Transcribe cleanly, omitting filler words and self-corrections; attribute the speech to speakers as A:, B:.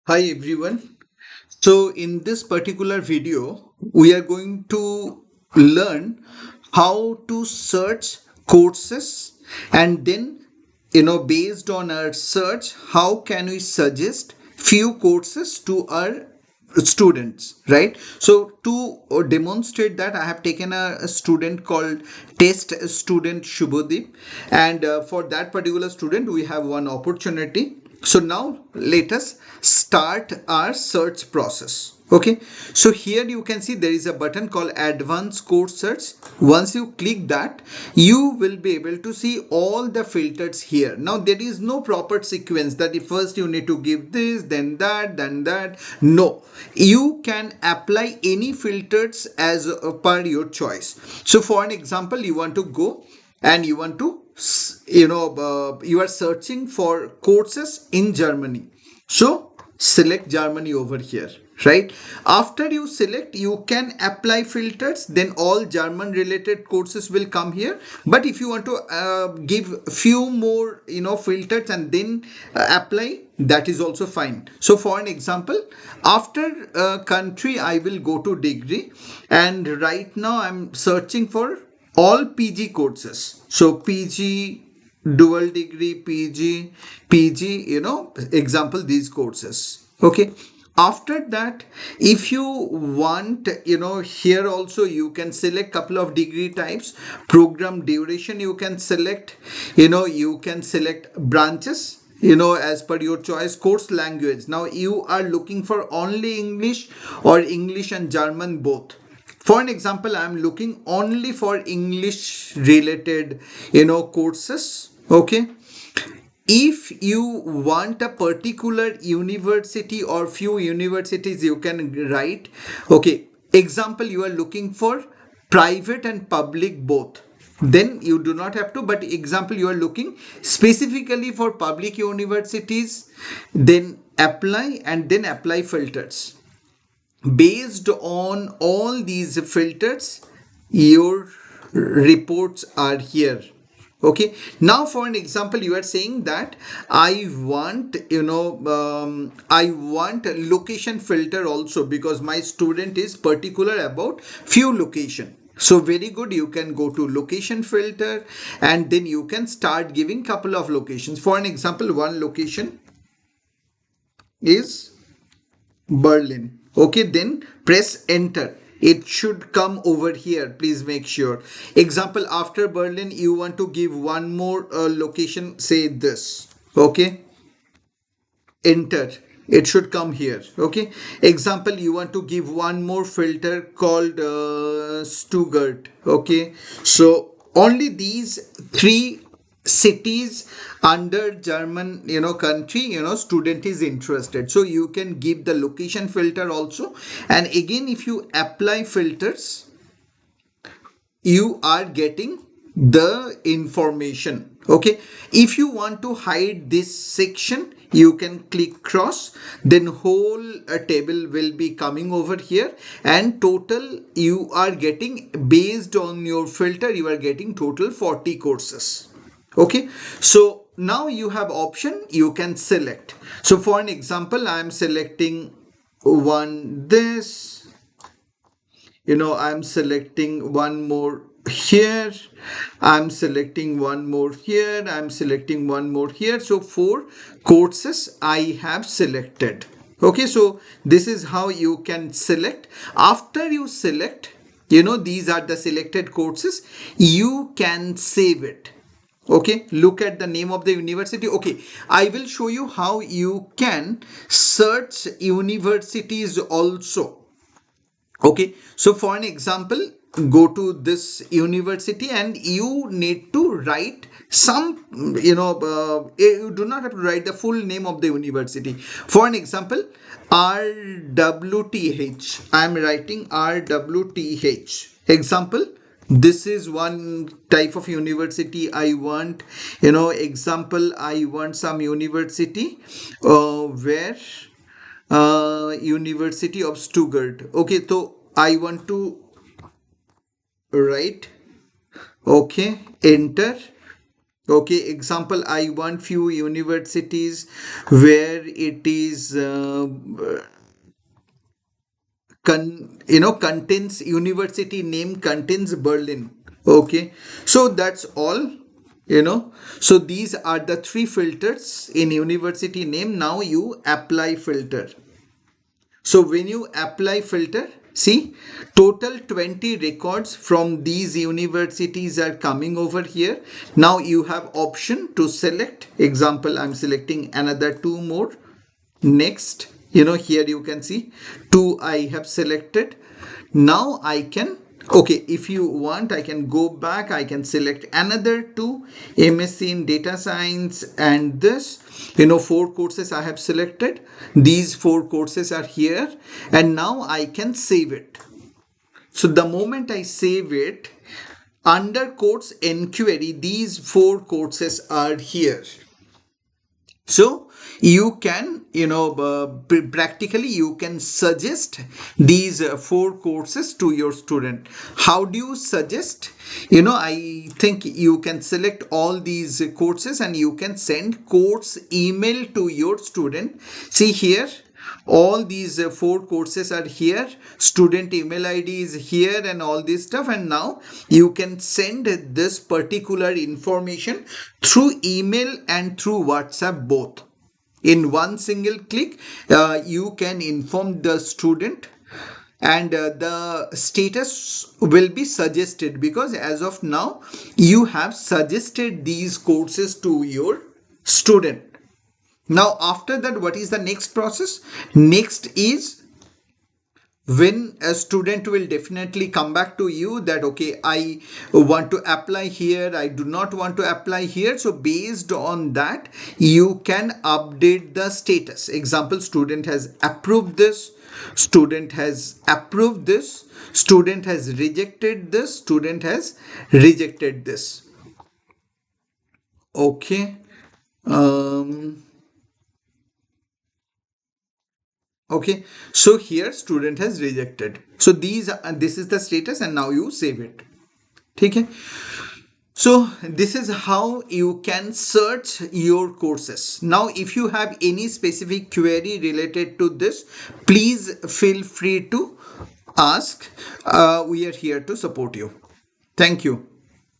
A: Hi everyone. So in this particular video, we are going to learn how to search courses and then based on our search, how can we suggest few courses to our students, right? So to demonstrate that, I have taken a student called test student Shubhodip, and for that particular student we have one opportunity. So now let us start our search process. Okay, so here you can see there is a button called advanced course search. Once you click that, you will be able to see all the filters here. Now there is no proper sequence that if first you need to give this, then that, then that. No, you can apply any filters as per your choice. So for an example, you want to go and you want to you are searching for courses in Germany, so select Germany over here, right? After you select, you can apply filters, then all German related courses will come here. But if you want to give few more filters and then apply, that is also fine. So for an example, after country I will go to degree, and right now I'm searching for all PG courses. So PG, dual degree, PG, example, these courses. Okay. After that, if you want, here also you can select couple of degree types, program duration you can select, you can select branches, as per your choice, course language. Now you are looking for only English or English and German both. For an example, I'm looking only for English related courses. Okay, if you want a particular university or few universities, you can write, okay, example, you are looking for private and public both, then you do not have to. But example, you are looking specifically for public universities, then apply, and then apply filters. Based on all these filters, your reports are here. Okay, now for an example, you are saying that I want, I want a location filter also, because my student is particular about few location. So very good, you can go to location filter, and then you can start giving couple of locations. For an example, one location is Berlin. Okay, then press enter. It should come over here. Please make sure. Example, after Berlin, you want to give one more location, say this. Okay, enter. It should come here. Okay, example, you want to give one more filter called Stuttgart. Okay, so only these three cities under German country student is interested, so you can give the location filter also. And again, if you apply filters, you are getting the information. Okay, if you want to hide this section, you can click cross, then whole table will be coming over here, and total you are getting, based on your filter, you are getting total 40 courses. Okay, so now you have option, you can select. So for an example, I am selecting one this, I'm selecting one more here, I'm selecting one more here, I'm selecting one more here. So 4 courses I have selected. Okay, so this is how you can select. After you select, these are the selected courses, you can save it. Okay, look at the name of the university. Okay, I will show you how you can search universities also. Okay, so for an example, go to this university and you need to write some, you do not have to write the full name of the university. For an example, RWTH, I am writing RWTH. Example, this is one type of university I want. Example, I want some university where University of Stuttgart. Okay, so I want to write. Okay, enter. Okay, example, I want few universities where it is contains university name contains Berlin. Okay, so that's all. So these are the three filters in university name. Now you apply filter. So when you apply filter, see, total 20 records from these universities are coming over here. Now you have option to select. Example, I'm selecting another two more. Next, here you can see two I have selected. Now I can, okay, if you want, I can go back, I can select another two, MSc in data science, and this, four courses I have selected. These four courses are here, and now I can save it. So the moment I save it, under course enquiry, these four courses are here. So you can, practically you can suggest these four courses to your student. How do you suggest? I think you can select all these courses and you can send course email to your student. See here, all these four courses are here, student email ID is here, and all this stuff. And now you can send this particular information through email and through WhatsApp both. In one single click, you can inform the student, and the status will be suggested, because as of now you have suggested these courses to your student. Now after that, what is the next process? Next is, when a student will definitely come back to you that, okay, I want to apply here, I do not want to apply here. So based on that, you can update the status. Example, student has approved this, student has approved this, student has rejected this, student has rejected this. Okay. Okay, so here student has rejected. So this is the status, and now you save it. Okay. So this is how you can search your courses. Now if you have any specific query related to this, please feel free to ask. We are here to support you. Thank you.